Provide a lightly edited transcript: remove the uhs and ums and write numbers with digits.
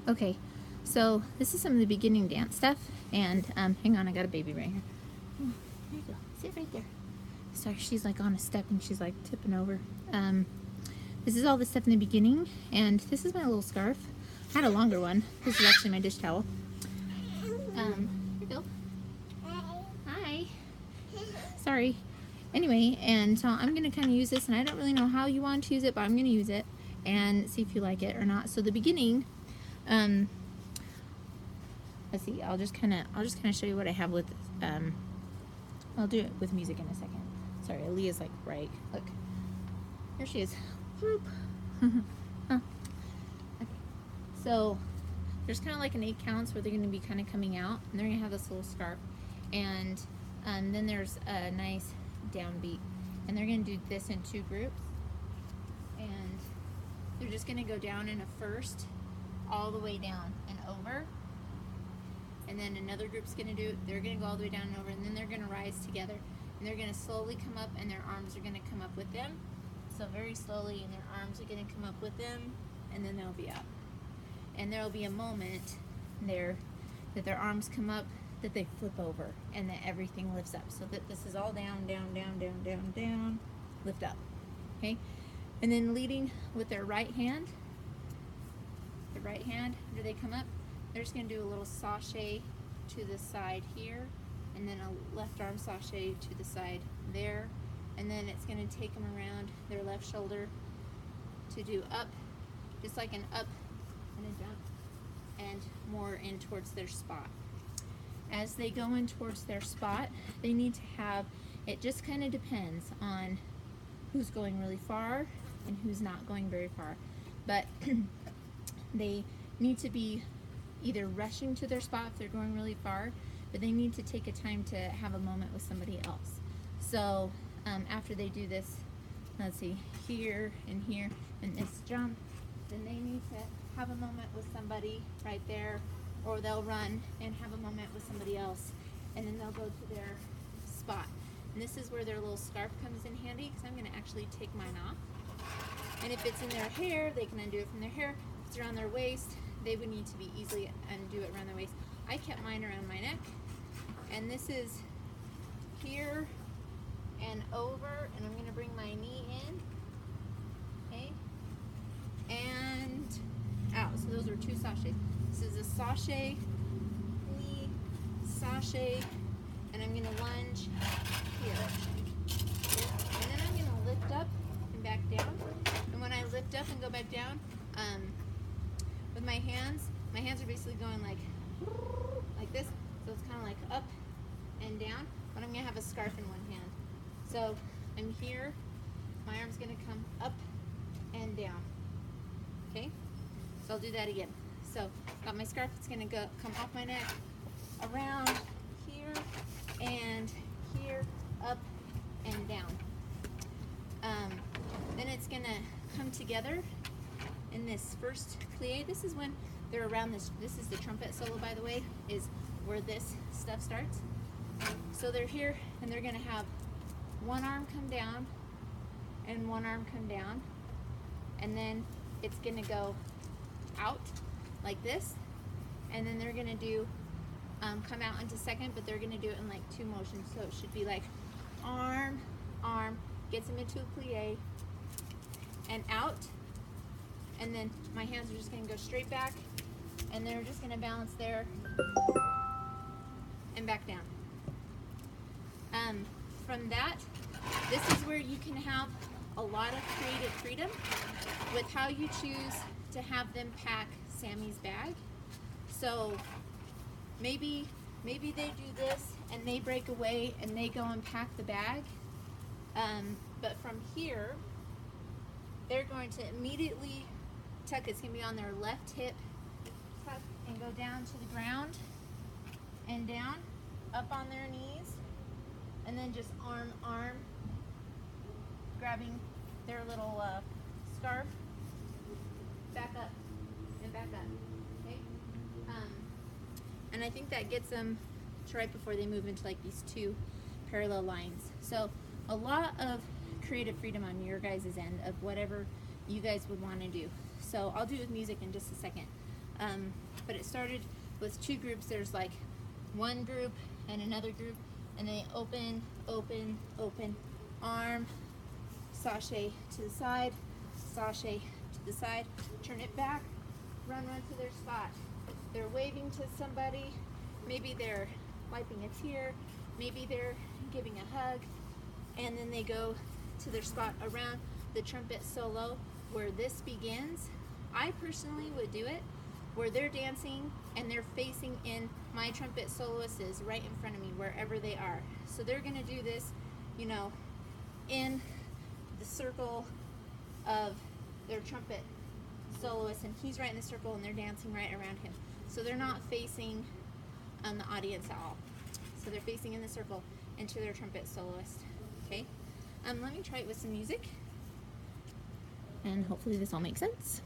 Okay, so this is some of the beginning dance stuff, and hang on, I got a baby right here. Oh, there you go. Sit right there. Sorry, she's like on a step and she's like tipping over. This is all the stuff in the beginning, and this is my little scarf. I had a longer one. This is actually my dish towel. Here you go. Hi. Sorry. Anyway, and so I'm going to kind of use this, and I don't really know how you want to use it, but I'm going to use it and see if you like it or not. So the beginning, let's see, I'll just kind of show you what I have with, I'll do it with music in a second. Sorry, Aaliyah's like right, look, here she is. Whoop. Huh. Okay, so there's kind of like an 8 counts where they're going to be kind of coming out, and they're going to have this little scarf, and then there's a nice downbeat, and they're going to do this in 2 groups, and they're just going to go down in a first, all the way down and over, and then another group's going to do it, they're going to go all the way down and over, and then they're going to rise together, and they're going to slowly come up, and their arms are going to come up with them, so very slowly, and their arms are going to come up with them, and then they'll be up. And there will be a moment there that their arms come up, that they flip over, and that everything lifts up. So that this is all down, down, down, down, down, down, lift up. Okay? And then leading with their right hand, after they come up, they're just going to do a little sashay to the side here, and then a left arm sashay to the side there, and then it's going to take them around their left shoulder to do up, just like an up and a jump, and more in towards their spot. As they go in towards their spot, they need to have, it just kind of depends on who's going really far and who's not going very far, but they need to be either rushing to their spot if they're going really far, but they need to take a time to have a moment with somebody else. So after they do this, let's see, here and this jump, then they need to have a moment with somebody right there, or they'll run and have a moment with somebody else, and then they'll go to their spot. And this is where their little scarf comes in handy, because I'm going to actually take mine off. And if it's in their hair, they can undo it from their hair. If it's around their waist, they would need to be easily undo it around their waist. I kept mine around my neck, and this is here and over, and I'm going to bring my knee in, okay, and out. So those are 2 sachets. This is a sachet, knee, sachet, and I'm going to lunge here. And then I'm going to lift up and back down. And when I lift up and go back down, with my hands are basically going like this. So it's kind of like up and down, but I'm going to have a scarf in one hand. So I'm here, my arm's going to come up and down. Okay? So I'll do that again. So got my scarf, it's going to come off my neck, around here, and here, up and down. Then it's going to come together in this first plie. This is when they're around this. This is the trumpet solo, by the way, is where this stuff starts. So they're here, and they're going to have one arm come down and one arm come down, and then it's going to go out like this, and then they're going to do come out into second, but they're going to do it in like 2 motions. So it should be like arm, arm, gets them into a plie, and out, and then my hands are just going to go straight back, and they're just going to balance there and back down. From that, this is where you can have a lot of creative freedom with how you choose to have them pack Sammy's bag. So maybe they do this and they break away and they go and pack the bag, but from here they're going to immediately tuck. It's going to be on their left hip, tuck and go down to the ground and down, up on their knees, and then just arm, grabbing their little scarf, back up and back up, okay? And I think that gets them to right before they move into like these 2 parallel lines. So a lot of creative freedom on your guys' end of whatever you guys would want to do. So I'll do it with music in just a second. But it started with two groups. There's like one group and another group, and they open, open, open, arm, sashay to the side, sashay to the side, turn it back, run to their spot. They're waving to somebody, maybe they're wiping a tear, maybe they're giving a hug, and then they go to their spot around the trumpet solo where this begins. I personally would do it where they're dancing and they're facing in. My trumpet soloist is right in front of me wherever they are. So they're gonna do this, you know, in the circle of their trumpet soloist, and he's right in the circle and they're dancing right around him. So they're not facing the audience at all. So they're facing in the circle into their trumpet soloist. Okay? Let me try it with some music. And hopefully this all makes sense.